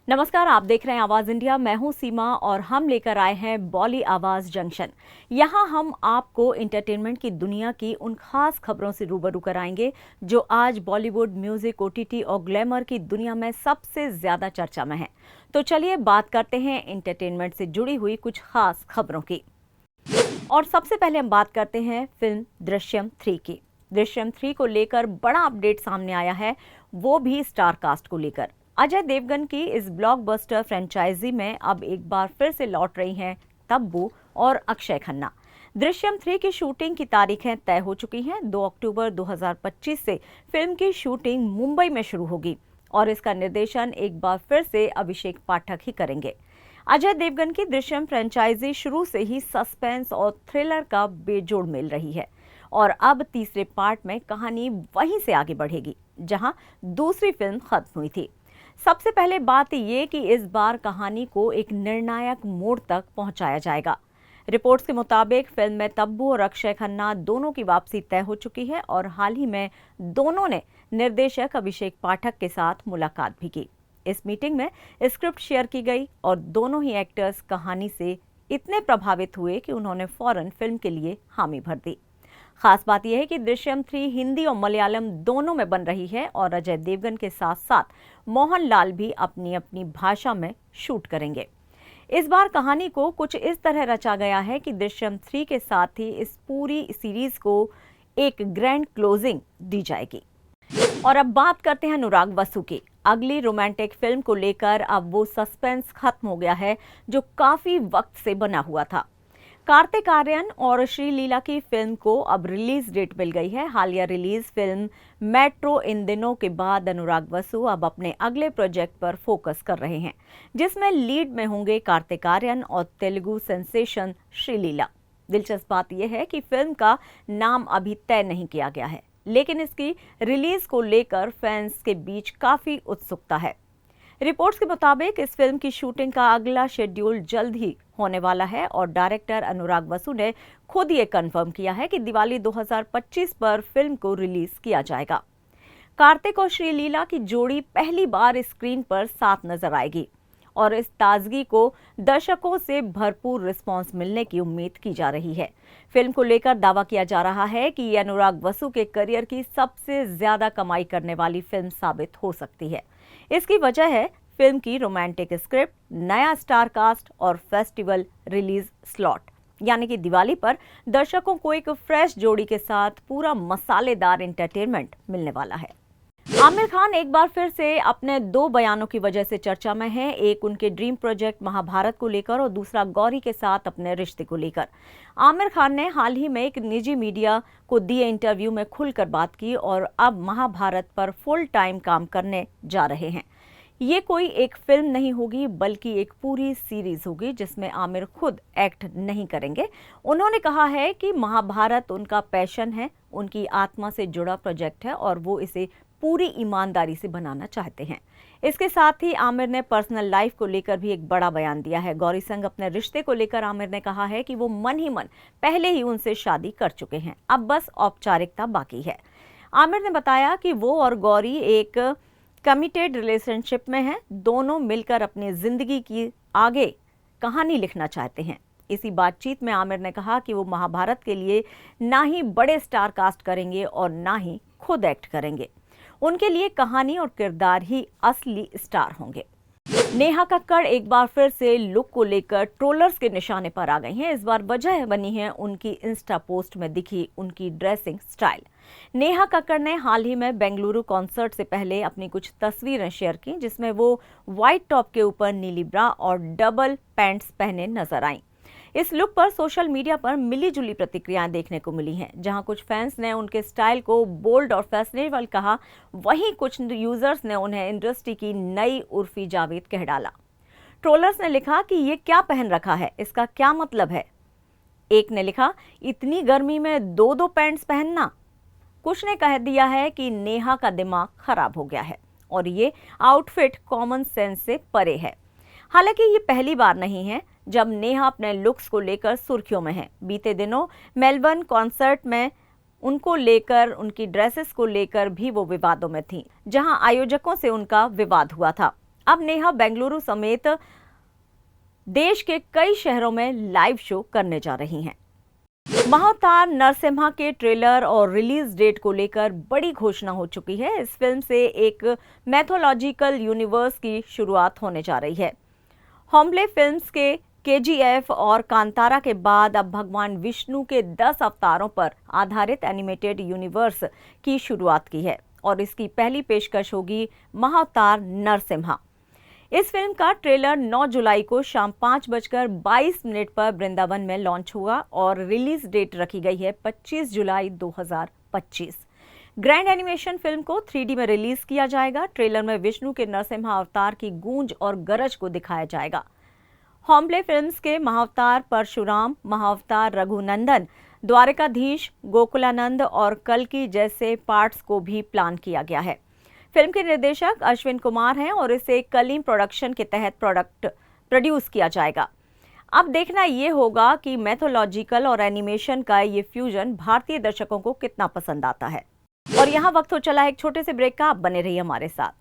नमस्कार, आप देख रहे हैं आवाज इंडिया। मैं हूं सीमा और हम लेकर आए हैं बॉली आवाज जंक्शन। यहां हम आपको एंटरटेनमेंट की दुनिया की उन खास खबरों से रूबरू कराएंगे जो आज बॉलीवुड, म्यूजिक, ओटीटी और ग्लैमर की दुनिया में सबसे ज्यादा चर्चा में है। तो चलिए बात करते हैं एंटरटेनमेंट से जुड़ी हुई कुछ खास खबरों की। और सबसे पहले हम बात करते हैं फिल्म दृश्यम 3 की। दृश्यम 3 को लेकर बड़ा अपडेट सामने आया है, वो भी स्टार कास्ट को लेकर। अजय देवगन की इस ब्लॉकबस्टर फ्रेंचाइजी में अब एक बार फिर से लौट रही हैं तब्बू और अक्षय खन्ना। दृश्यम 3 की शूटिंग की तारीखें तय हो चुकी हैं। 2 अक्टूबर 2025 से फिल्म की शूटिंग मुंबई में शुरू होगी और इसका निर्देशन एक बार फिर से अभिषेक पाठक ही करेंगे। अजय देवगन की दृश्यम फ्रेंचाइजी शुरू से ही सस्पेंस और थ्रिलर का बेजोड़ मेल रही है और अब तीसरे पार्ट में कहानी वहीं से आगे बढ़ेगी जहां दूसरी फिल्म खत्म हुई थी। सबसे पहले बात ये कि इस बार कहानी को एक निर्णायक मोड़ तक पहुंचाया जाएगा। रिपोर्ट्स के मुताबिक फिल्म में तब्बू और अक्षय खन्ना दोनों की वापसी तय हो चुकी है और हाल ही में दोनों ने निर्देशक अभिषेक पाठक के साथ मुलाकात भी की। इस मीटिंग में स्क्रिप्ट शेयर की गई और दोनों ही एक्टर्स कहानी से इतने प्रभावित हुए कि उन्होंने फौरन फिल्म के लिए हामी भर दी। खास बात यह है कि दृश्यम 3 हिंदी और मलयालम दोनों में बन रही है और अजय देवगन के साथ साथ मोहनलाल भी अपनी अपनी भाषा में शूट करेंगे। इस बार कहानी को कुछ इस तरह रचा गया है कि दृश्यम 3 के साथ ही इस पूरी सीरीज को एक ग्रैंड क्लोजिंग दी जाएगी। और अब बात करते हैं अनुराग वसु की। अगली रोमांटिक फिल्म को लेकर अब वो सस्पेंस खत्म हो गया है जो काफी वक्त से बना हुआ था। कार्तिक आर्यन और श्रीलीला की फिल्म को अब रिलीज डेट मिल गई है। हालिया रिलीज फिल्म मेट्रो इन दिनों के बाद अनुराग वसु अब अपने अगले प्रोजेक्ट पर फोकस कर रहे हैं जिसमें लीड में होंगे कार्तिक आर्यन और तेलुगु सेंसेशन श्रीलीला। दिलचस्प बात यह है कि फिल्म का नाम अभी तय नहीं किया गया है, लेकिन इसकी रिलीज को लेकर फैंस के बीच काफी उत्सुकता है। रिपोर्ट्स के मुताबिक इस फिल्म की शूटिंग का अगला शेड्यूल जल्द ही होने वाला है और डायरेक्टर अनुराग वसु ने खुद ये कंफर्म किया है कि दिवाली 2025 पर फिल्म को रिलीज किया जाएगा। कार्तिक और श्रीलीला की जोड़ी पहली बार स्क्रीन पर साथ नजर आएगी और इस ताजगी को दर्शकों से भरपूर रिस्पांस मिलने की उम्मीद की जा रही है। फिल्म को लेकर दावा किया जा रहा है कि ये अनुराग वसु के करियर की सबसे ज्यादा कमाई करने वाली फिल्म साबित हो सकती है। इसकी वजह है फिल्म की रोमांटिक स्क्रिप्ट, नया स्टार कास्ट और फेस्टिवल रिलीज स्लॉट, यानी कि दिवाली पर दर्शकों को एक फ्रेश जोड़ी के साथ पूरा मसालेदार एंटरटेनमेंट मिलने वाला है। आमिर खान एक बार फिर से अपने दो बयानों की वजह से चर्चा में हैं। एक उनके ड्रीम प्रोजेक्ट महाभारत को लेकर और दूसरा गौरी के साथ अपने रिश्ते को लेकर। आमिर खान ने हाल ही में एक निजी मीडिया को दिए इंटरव्यू में खुलकर बात की और अब महाभारत पर फुल टाइम काम करने जा रहे हैं। ये कोई एक फिल्म नहीं होगी बल्कि एक पूरी सीरीज होगी जिसमें आमिर खुद एक्ट नहीं करेंगे। उन्होंने कहा है कि महाभारत उनका पैशन है, उनकी आत्मा से जुड़ा प्रोजेक्ट है और वो इसे पूरी ईमानदारी से बनाना चाहते हैं। इसके साथ ही आमिर ने पर्सनल लाइफ को लेकर भी एक बड़ा बयान दिया है। गौरी संग अपने रिश्ते को लेकर आमिर ने कहा है कि वो मन ही मन पहले ही उनसे शादी कर चुके हैं, अब बस औपचारिकता बाकी है। आमिर ने बताया कि वो और गौरी एक कमिटेड रिलेशनशिप में हैं, दोनों मिलकर अपनी जिंदगी की आगे कहानी लिखना चाहते हैं। इसी बातचीत में आमिर ने कहा कि वो महाभारत के लिए ना ही बड़े स्टार कास्ट करेंगे और ना ही खुद एक्ट करेंगे। उनके लिए कहानी और किरदार ही असली स्टार होंगे। नेहा कक्कड़ एक बार फिर से लुक को लेकर ट्रोलर्स के निशाने पर आ गई हैं। इस बार वजह बनी है उनकी इंस्टा पोस्ट में दिखी उनकी ड्रेसिंग स्टाइल। नेहा कक्कड़ ने हाल ही में बेंगलुरु कॉन्सर्ट से पहले अपनी कुछ तस्वीरें शेयर की जिसमें वो व्हाइट टॉप के ऊपर नीली ब्रा और डबल पैंट्स पहने नजर आईं। इस लुक पर सोशल मीडिया पर मिली जुली प्रतिक्रियाएं देखने को मिली हैं। जहां कुछ फैंस ने उनके स्टाइल को बोल्ड और फैशनेबल कहा, वहीं कुछ यूजर्स ने उन्हें इंडस्ट्री की नई उर्फी जावेद कह डाला। ट्रोलर्स ने लिखा कि ये क्या पहन रखा है, इसका क्या मतलब है। एक ने लिखा, इतनी गर्मी में दो दो पैंट्स पहनना। कुछ ने कह दिया है कि नेहा का दिमाग खराब हो गया है और ये आउटफिट कॉमन सेंस से परे है। हालांकि ये पहली बार नहीं है जब नेहा अपने लुक्स को लेकर सुर्खियों में है। बीते दिनों मेलबर्न कॉन्सर्ट में उनको लेकर, उनकी ड्रेसेस को लेकर भी वो विवादों में थी, जहां आयोजकों से उनका विवाद हुआ था। अब नेहा बेंगलुरु समेत देश के कई शहरों में लाइव शो करने जा रही हैं। महाअवतार नरसिम्हा के ट्रेलर और रिलीज डेट को लेकर बड़ी घोषणा हो चुकी है। इस फिल्म से एक मैथोलॉजिकल यूनिवर्स की शुरुआत होने जा रही है। होम्बले फिल्म्स के केजीएफ और कांतारा के बाद अब भगवान विष्णु के 10 अवतारों पर आधारित एनिमेटेड यूनिवर्स की शुरुआत की है और इसकी पहली पेशकश होगी महाअवतार नरसिम्हा। इस फिल्म का ट्रेलर 9 जुलाई को शाम 5:22 पर वृंदावन में लॉन्च हुआ और रिलीज डेट रखी गई है 25 जुलाई 2025। ग्रैंड एनिमेशन फिल्म को 3D में रिलीज किया जाएगा। ट्रेलर में विष्णु के नरसिम्हा अवतार की गूंज और गरज को दिखाया जाएगा। होम्बले फिल्म्स के महाअवतार परशुराम, महाअवतार रघुनंदन, द्वारकाधीश, गोकुलानंद और कल्कि जैसे पार्ट्स को भी प्लान किया गया है। फिल्म के निर्देशक अश्विन कुमार हैं और इसे कलीम प्रोडक्शन के तहत प्रोड्यूस किया जाएगा। अब देखना ये होगा कि मैथोलॉजिकल और एनिमेशन का ये फ्यूजन भारतीय दर्शकों को कितना पसंद आता है। और यहाँ वक्त हो चला है एक छोटे से ब्रेक का। आप बने रहिए हमारे साथ।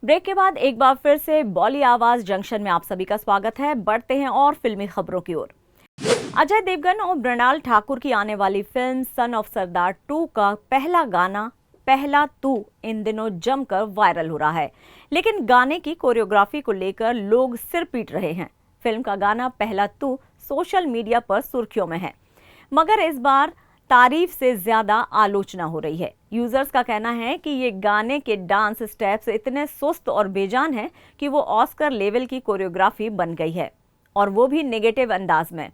ब्रेक के बाद एक बार फिर से बॉली आवाज जंक्शन में आप सभी का स्वागत है। बढ़ते हैं और फिल्मी खबरों की ओर। अजय देवगन और मृणाल ठाकुर की आने वाली फिल्म सन ऑफ सरदार 2 का पहला गाना पहला तू इन दिनों जमकर वायरल हो रहा है, लेकिन गाने की कोरियोग्राफी को लेकर लोग सिर पीट रहे हैं। फिल्म का गाना पहला तू सोशल मीडिया पर सुर्खियों में है, मगर इस बार तारीफ से ज्यादा आलोचना हो रही है। यूजर्स का कहना है कि ये गाने के डांस स्टेप्स इतने सुस्त और बेजान हैं कि वो ऑस्कर लेवल की कोरियोग्राफी बन गई है, और वो भी नेगेटिव अंदाज में।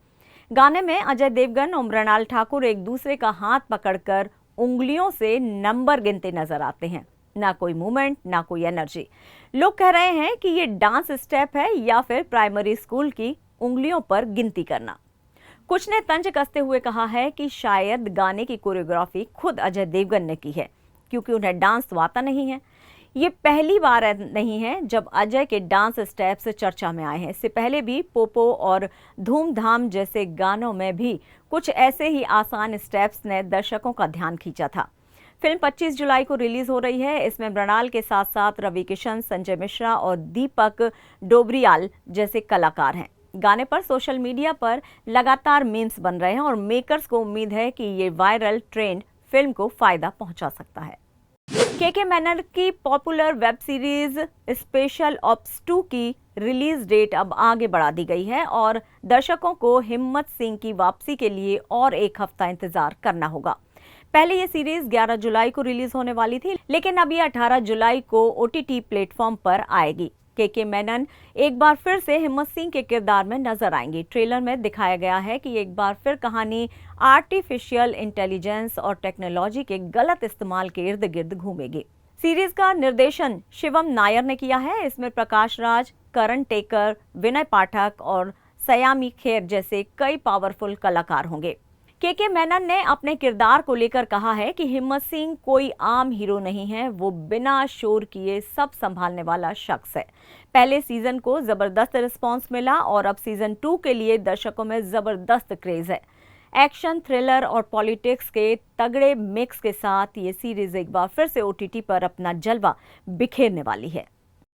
गाने में अजय देवगन और मृणाल ठाकुर एक दूसरे का हाथ पकड़कर उंगलियों से नंबर गिनते नजर आते हैं। ना कोई मूवमेंट, ना कोई एनर्जी। लोग कह रहे हैं कि ये डांस स्टेप है या फिर प्राइमरी स्कूल की उंगलियों पर गिनती करना। कुछ ने तंज कसते हुए कहा है कि शायद गाने की कोरियोग्राफी खुद अजय देवगन ने की है, क्योंकि उन्हें डांस तो आता नहीं है। ये पहली बार नहीं है जब अजय के डांस स्टेप्स चर्चा में आए हैं। इससे पहले भी पोपो और धूमधाम जैसे गानों में भी कुछ ऐसे ही आसान स्टेप्स ने दर्शकों का ध्यान खींचा था। फिल्म 25 जुलाई को रिलीज हो रही है। इसमें मृणाल के साथ साथ रवि किशन, संजय मिश्रा और दीपक डोबरियाल जैसे कलाकार हैं। गाने पर सोशल मीडिया पर लगातार मीम्स बन रहे हैं और मेकर्स को उम्मीद है कि ये वायरल ट्रेंड फिल्म को फायदा पहुंचा सकता है। के मेनन की popular web series special ops 2 की रिलीज डेट अब आगे बढ़ा दी गई है और दर्शकों को हिम्मत सिंह की वापसी के लिए और एक हफ्ता इंतजार करना होगा। पहले ये सीरीज 11 जुलाई को रिलीज होने वाली थी, लेकिन अब ये 18 जुलाई को OTT प्लेटफॉर्म पर आएगी। के मेनन एक बार फिर से हिम्मत सिंह के किरदार में नजर आएंगी। ट्रेलर में दिखाया गया है कि एक बार फिर कहानी आर्टिफिशियल इंटेलिजेंस और टेक्नोलॉजी के गलत इस्तेमाल के इर्द गिर्द घूमेगी। सीरीज का निर्देशन शिवम नायर ने किया है। इसमें प्रकाश राज, करण टेकर, विनय पाठक और सयामी खेर जैसे कई पावरफुल कलाकार होंगे। के मेनन ने अपने किरदार को लेकर कहा है कि हिम्मत सिंह कोई आम हीरो नहीं है, वो बिना शोर किए सब संभालने वाला शख्स है। पहले सीजन को जबरदस्त रिस्पांस मिला और अब सीजन 2 के लिए दर्शकों में जबरदस्त क्रेज है। एक्शन, थ्रिलर और पॉलिटिक्स के तगड़े मिक्स के साथ ये सीरीज एक बार फिर से OTT पर अपना जलवा बिखेरने वाली है।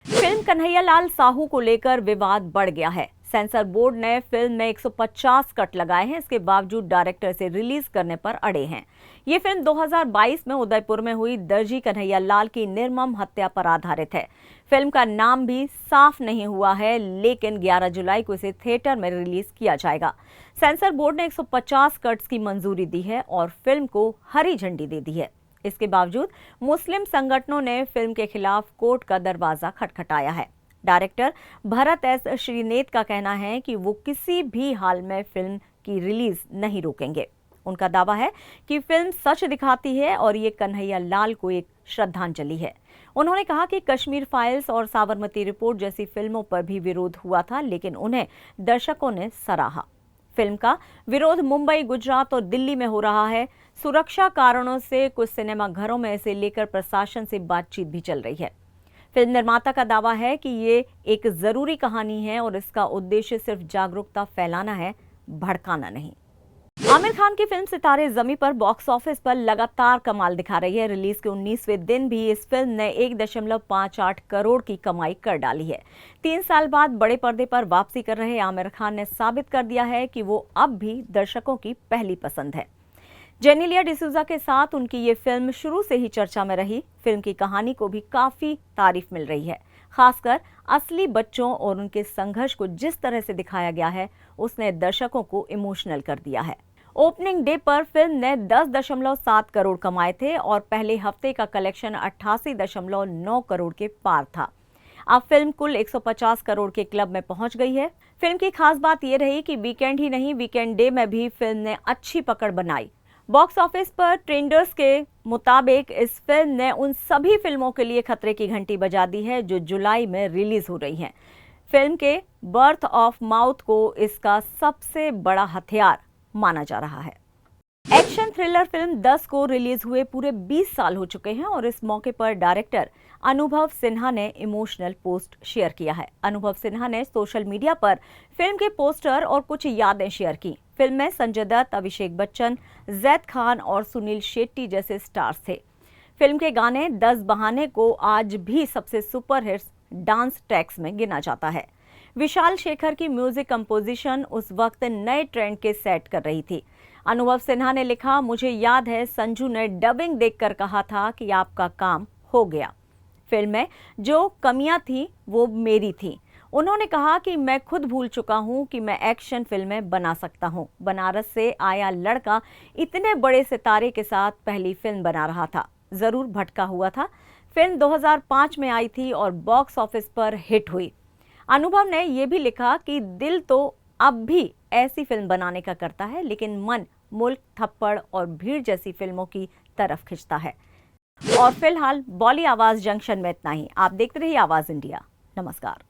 फिल्म कन्हैयालाल साहू को लेकर विवाद बढ़ गया है। सेंसर बोर्ड ने फिल्म में 150 कट लगाए हैं। इसके बावजूद डायरेक्टर से रिलीज करने पर अड़े हैं। ये फिल्म 2022 में उदयपुर में हुई दर्जी कन्हैयालाल की निर्मम हत्या पर आधारित है। फिल्म का नाम भी साफ नहीं हुआ है, लेकिन 11 जुलाई को इसे थिएटर में रिलीज किया जाएगा। सेंसर बोर्ड ने 150 कट्स की मंजूरी दी है और फिल्म को हरी झंडी दे दी है। इसके बावजूद मुस्लिम संगठनों ने फिल्म के खिलाफ कोर्ट का दरवाजा खटखटाया है। डायरेक्टर भरत एस श्रीनेत का कहना है कि वो किसी भी हाल में फिल्म की रिलीज नहीं रोकेंगे। उनका दावा है कि फिल्म सच दिखाती है और ये कन्हैया लाल को एक श्रद्धांजलि है। उन्होंने कहा कि कश्मीर फाइल्स और साबरमती रिपोर्ट जैसी फिल्मों पर भी विरोध हुआ था, लेकिन उन्हें दर्शकों ने सराहा। फिल्म का विरोध मुंबई, गुजरात और दिल्ली में हो रहा है। सुरक्षा कारणों से कुछ सिनेमा घरों में इसे लेकर प्रशासन से बातचीत भी चल रही है। फिल्म निर्माता का दावा है कि ये एक जरूरी कहानी है और इसका उद्देश्य सिर्फ जागरूकता फैलाना है, भड़काना नहीं। आमिर खान की फिल्म सितारे ज़मीं पर बॉक्स ऑफिस पर लगातार कमाल दिखा रही है। रिलीज के 19वें दिन भी इस फिल्म ने 1.58 करोड़ की कमाई कर डाली है। 3 साल बाद बड़े पर्दे पर वापसी कर रहे आमिर खान ने साबित कर दिया है कि वो अब भी दर्शकों की पहली पसंद है। जेनेलिया डिसूजा के साथ उनकी ये फिल्म शुरू से ही चर्चा में रही। फिल्म की कहानी को भी काफी तारीफ मिल रही है। खासकर असली बच्चों और उनके संघर्ष को जिस तरह से दिखाया गया है, उसने दर्शकों को इमोशनल कर दिया है। ओपनिंग डे पर फिल्म ने 10.7 करोड़ कमाए थे और पहले हफ्ते का कलेक्शन 88.9 करोड़ के पार था। अब फिल्म कुल 150 करोड़ के क्लब में पहुंच गई है। फिल्म की खास बात यह रही कि वीकेंड ही नहीं, वीकेंड डे में भी फिल्म ने अच्छी पकड़ बनाई। बॉक्स ऑफिस पर ट्रेंडर्स के मुताबिक इस फिल्म ने उन सभी फिल्मों के लिए खतरे की घंटी बजा दी है जो जुलाई में रिलीज हो रही हैं। फिल्म के बर्थ ऑफ माउथ को इसका सबसे बड़ा हथियार माना जा रहा है। एक्शन थ्रिलर फिल्म 10 को रिलीज हुए पूरे 20 साल हो चुके हैं और इस मौके पर डायरेक्टर अनुभव सिन्हा ने इमोशनल पोस्ट शेयर किया है। अनुभव सिन्हा ने सोशल मीडिया पर फिल्म के पोस्टर और कुछ यादें शेयर की। फिल्म में संजय दत्त, अभिषेक बच्चन, जैद खान और सुनील शेट्टी जैसे स्टार्स थे। फिल्म के गाने 10 बहाने को आज भी सबसे सुपर हिट्स डांस ट्रैक्स में गिना जाता है। विशाल शेखर की म्यूजिक कंपोजिशन उस वक्त नए ट्रेंड के सेट कर रही थी। अनुभव सिन्हा ने लिखा, मुझे याद है संजू ने डबिंग देखकर कहा था कि आपका काम हो गया। फिल्म में जो कमियां थी वो मेरी थी। उन्होंने कहा कि मैं खुद भूल चुका हूं कि मैं एक्शन फिल्में बना सकता हूं। बनारस से आया लड़का इतने बड़े सितारे के साथ पहली फिल्म बना रहा था, जरूर भटका हुआ था। फिल्म 2005 में आई थी और बॉक्स ऑफिस पर हिट हुई। अनुभव ने यह भी लिखा कि दिल तो अब भी ऐसी फिल्म बनाने का करता है, लेकिन मन मुल्क, थप्पड़ और भीड़ जैसी फिल्मों की तरफ खिंचता है। और फिलहाल बॉली आवाज जंक्शन में इतना ही। आप देखते रहिए आवाज इंडिया। नमस्कार।